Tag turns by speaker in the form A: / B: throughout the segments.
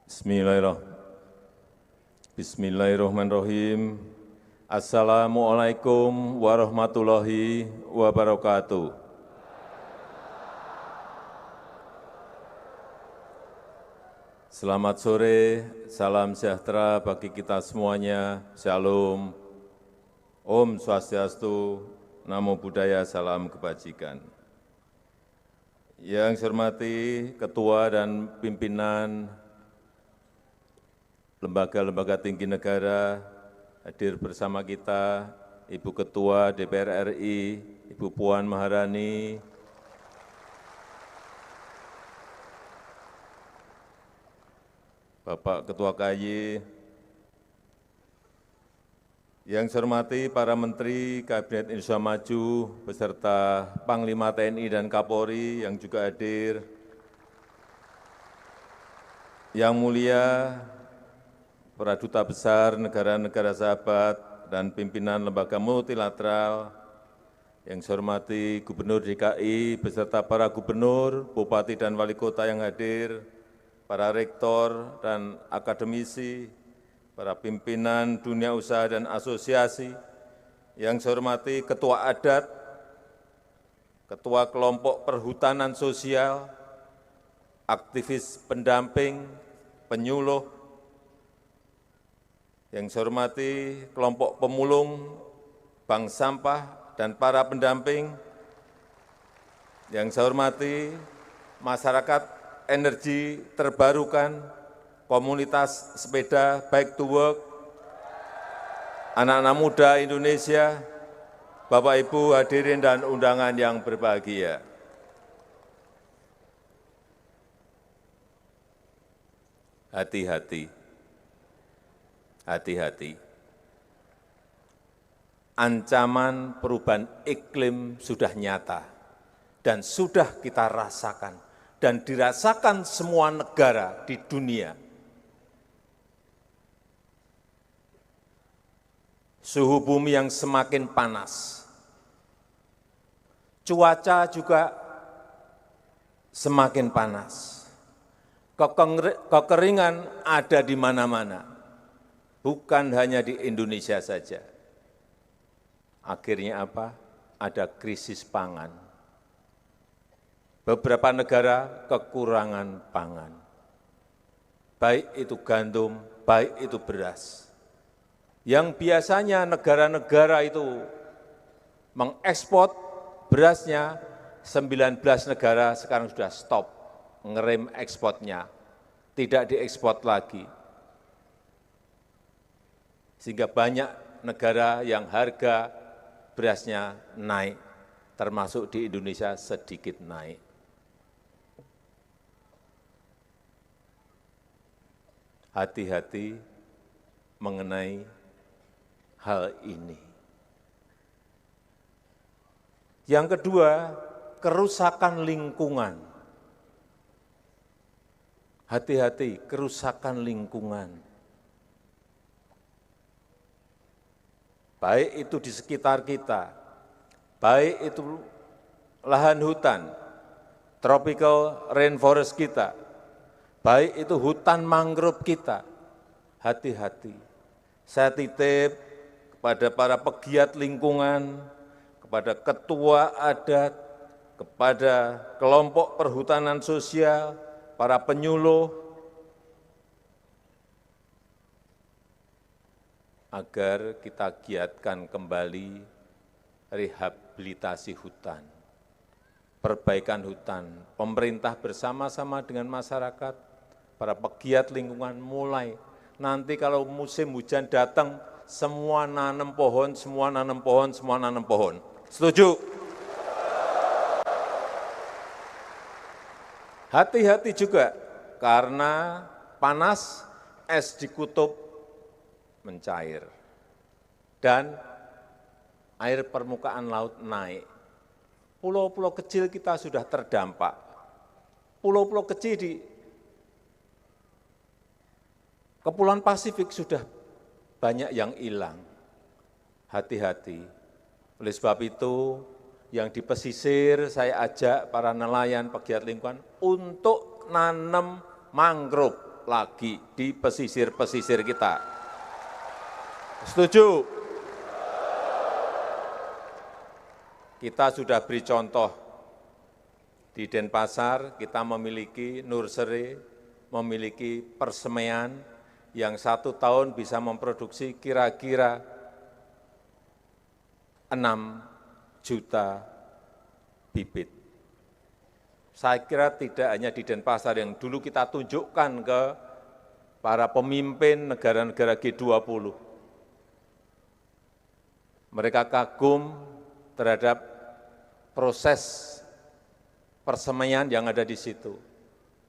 A: Bismillahirrahmanirrahim. Assalamualaikum warahmatullahi wabarakatuh. Selamat sore, salam sejahtera bagi kita semuanya. Shalom, Om Swastiastu, Namo Buddhaya, salam kebajikan. Yang saya hormati Ketua dan Pimpinan lembaga-lembaga tinggi negara, hadir bersama kita Ibu Ketua DPR RI, Ibu Puan Maharani, Bapak Ketua KY, yang saya hormati para Menteri Kabinet Indonesia Maju beserta Panglima TNI dan Kapolri yang juga hadir, yang mulia para duta besar negara-negara sahabat dan pimpinan lembaga multilateral, yang saya hormati Gubernur DKI beserta para gubernur, bupati dan wali kota yang hadir, para rektor dan akademisi, para pimpinan dunia usaha dan asosiasi, yang saya hormati Ketua Adat, Ketua Kelompok Perhutanan Sosial, aktivis pendamping, penyuluh, yang saya hormati kelompok pemulung, bank sampah, dan para pendamping, yang saya hormati masyarakat energi terbarukan, komunitas sepeda Bike to Work, anak-anak muda Indonesia, Bapak Ibu hadirin dan undangan yang berbahagia. Hati-hati. Hati-hati, ancaman perubahan iklim sudah nyata dan sudah kita rasakan dan dirasakan semua negara di dunia. Suhu bumi yang semakin panas, cuaca juga semakin panas, kekeringan ada di mana-mana. Bukan hanya di Indonesia saja. Akhirnya apa? Ada krisis pangan. Beberapa negara kekurangan pangan. Baik itu gandum, baik itu beras. Yang biasanya negara-negara itu mengekspor berasnya, 19 negara sekarang sudah stop, ngerem ekspornya, tidak diekspor lagi. Sehingga banyak negara yang harga berasnya naik, termasuk di Indonesia sedikit naik. Hati-hati mengenai hal ini. Yang kedua, kerusakan lingkungan. Hati-hati, kerusakan lingkungan. Baik itu di sekitar kita, baik itu lahan hutan, tropical rainforest kita, baik itu hutan mangrove kita, hati-hati. Saya titip kepada para pegiat lingkungan, kepada ketua adat, kepada kelompok perhutanan sosial, para penyuluh, agar kita giatkan kembali rehabilitasi hutan, perbaikan hutan. Pemerintah bersama-sama dengan masyarakat, para pegiat lingkungan mulai. Nanti kalau musim hujan datang, semua nanam pohon, semua nanam pohon, semua nanam pohon. Setuju? Hati-hati juga, karena panas, es di kutub mencair, dan air permukaan laut naik. Pulau-pulau kecil kita sudah terdampak. Pulau-pulau kecil di Kepulauan Pasifik sudah banyak yang hilang. Hati-hati. Oleh sebab itu, yang di pesisir saya ajak para nelayan pegiat lingkungan untuk nanam mangrove, lagi di pesisir-pesisir kita. Setuju? Kita sudah beri contoh. Di Denpasar kita memiliki nursery, memiliki persemaian yang 1 tahun bisa memproduksi kira-kira 6 juta bibit. Saya kira tidak hanya di Denpasar yang dulu kita tunjukkan ke para pemimpin negara-negara G20. Mereka kagum terhadap proses persemaian yang ada di situ.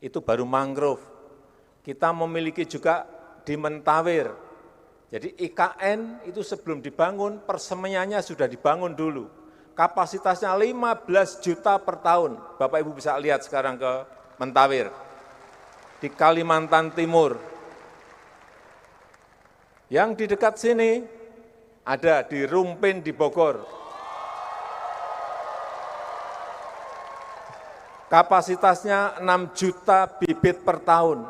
A: Itu baru mangrove. Kita memiliki juga di Mentawir. Jadi IKN itu sebelum dibangun, persemaiannya sudah dibangun dulu. Kapasitasnya 15 juta per tahun. Bapak Ibu bisa lihat sekarang ke Mentawir. Di Kalimantan Timur. Yang di dekat sini ada di Rumpin di Bogor. Kapasitasnya 6 juta bibit per tahun.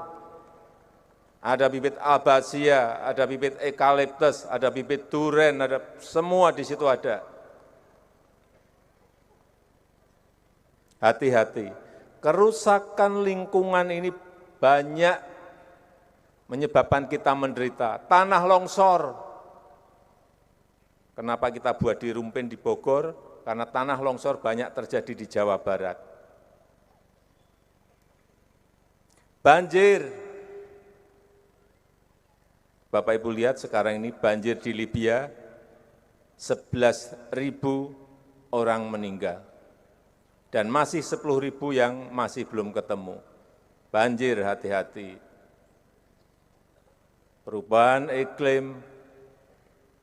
A: Ada bibit albasia, ada bibit eukaliptus, ada bibit duren, ada semua di situ ada. Hati-hati, kerusakan lingkungan ini banyak menyebabkan kita menderita. Tanah longsor. Kenapa kita buat di Rumpin di Bogor? Karena tanah longsor banyak terjadi di Jawa Barat. Banjir, Bapak Ibu lihat sekarang ini banjir di Libya, 11.000 orang meninggal, dan masih 10.000 yang masih belum ketemu. Banjir, hati-hati. Perubahan iklim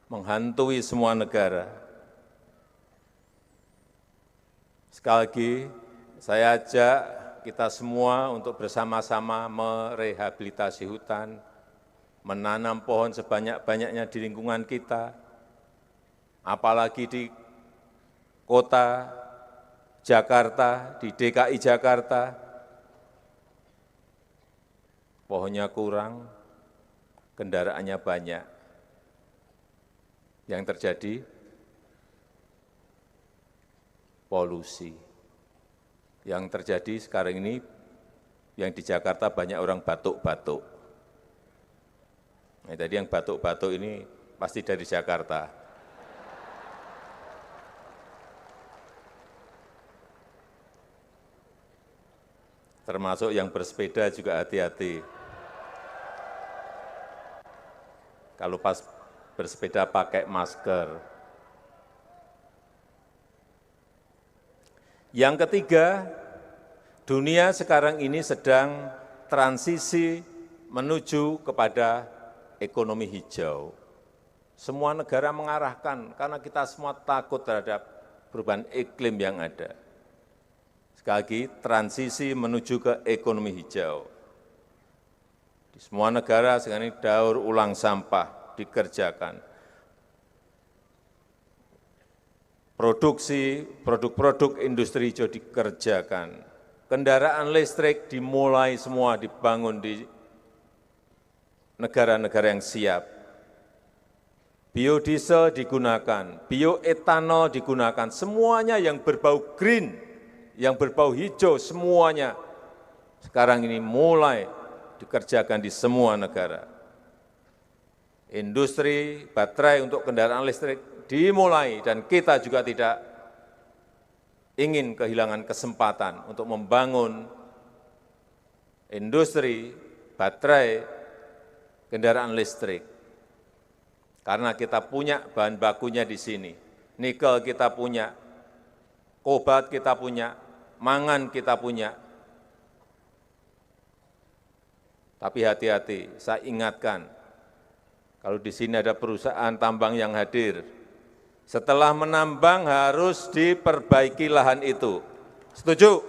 A: menghantui semua negara. Sekali lagi, saya ajak kita semua untuk bersama-sama merehabilitasi hutan, menanam pohon sebanyak-banyaknya di lingkungan kita, apalagi di kota Jakarta, di DKI Jakarta, pohonnya kurang, kendaraannya banyak. Yang terjadi polusi. Yang terjadi sekarang ini, yang di Jakarta banyak orang batuk-batuk. Nah, tadi yang batuk-batuk ini pasti dari Jakarta. Termasuk yang bersepeda juga hati-hati. Kalau pas bersepeda pakai masker. Yang ketiga, dunia sekarang ini sedang transisi menuju kepada ekonomi hijau. Semua negara mengarahkan, karena kita semua takut terhadap perubahan iklim yang ada. Sekali lagi, transisi menuju ke ekonomi hijau. Di semua negara sekarang ini daur ulang sampah dikerjakan. Produksi produk-produk industri hijau dikerjakan. Kendaraan listrik dimulai semua dibangun di negara-negara yang siap. Biodiesel digunakan, bioetanol digunakan, semuanya yang berbau green, yang berbau hijau, semuanya sekarang ini mulai dikerjakan di semua negara. Industri baterai untuk kendaraan listrik dimulai, dan kita juga tidak ingin kehilangan kesempatan untuk membangun industri baterai kendaraan listrik. Karena kita punya bahan bakunya di sini. Nikel kita punya, kobalt kita punya, mangan kita punya. Tapi hati-hati, saya ingatkan, kalau di sini ada perusahaan tambang yang hadir, setelah menambang harus diperbaiki lahan itu. Setuju?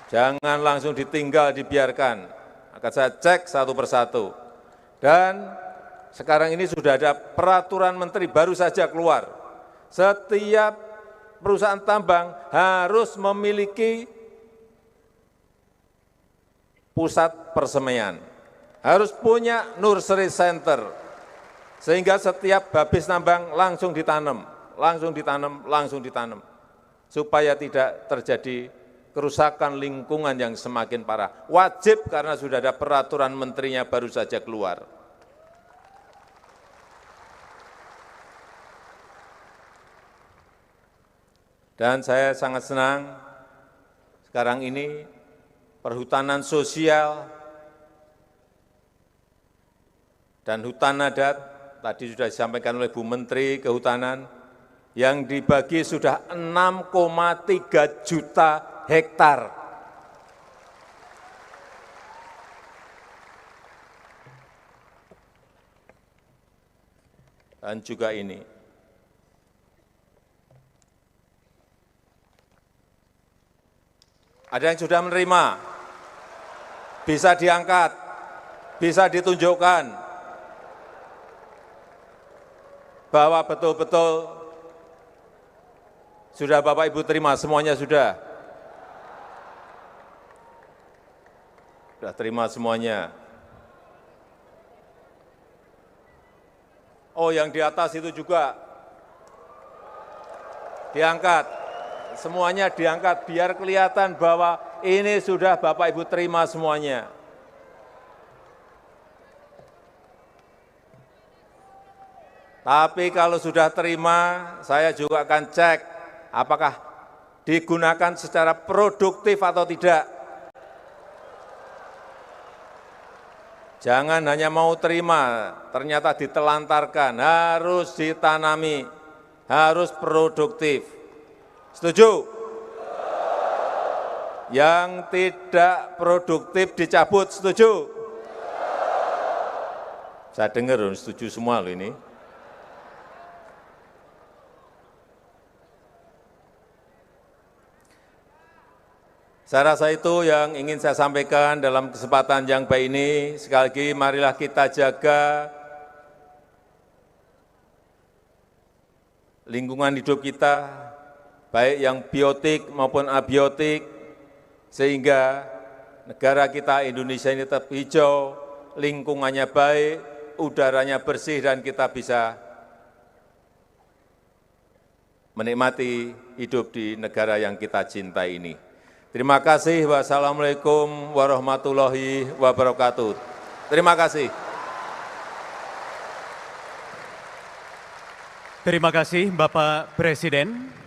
A: Jangan langsung ditinggal, dibiarkan. Akan saya cek satu persatu. Dan sekarang ini sudah ada peraturan menteri baru saja keluar. Setiap perusahaan tambang harus memiliki pusat persemaian, harus punya nursery center, sehingga setiap habis nambang langsung ditanam, supaya tidak terjadi kerusakan lingkungan yang semakin parah. Wajib karena sudah ada peraturan menterinya baru saja keluar. Dan saya sangat senang sekarang ini perhutanan sosial dan hutan adat, tadi sudah disampaikan oleh Bu Menteri Kehutanan, yang dibagi sudah 6,3 juta hektar. Dan juga ini, ada yang sudah menerima, bisa diangkat, bisa ditunjukkan bahwa betul-betul sudah Bapak Ibu terima, semuanya sudah terima semuanya. Oh, yang di atas itu juga diangkat, semuanya diangkat biar kelihatan bahwa ini sudah Bapak Ibu terima semuanya. Tapi kalau sudah terima, saya juga akan cek apakah digunakan secara produktif atau tidak. Jangan hanya mau terima, ternyata ditelantarkan, harus ditanami, harus produktif. Setuju? Yang tidak produktif dicabut, setuju? Saya dengar setuju semua loh ini. Saya rasa itu yang ingin saya sampaikan dalam kesempatan yang baik ini. Sekali lagi, marilah kita jaga lingkungan hidup kita, baik yang biotik maupun abiotik, sehingga negara kita Indonesia ini tetap hijau, lingkungannya baik, udaranya bersih, dan kita bisa menikmati hidup di negara yang kita cintai ini. Terima kasih. Wassalamualaikum warahmatullahi wabarakatuh. Terima kasih.
B: Terima kasih Bapak Presiden.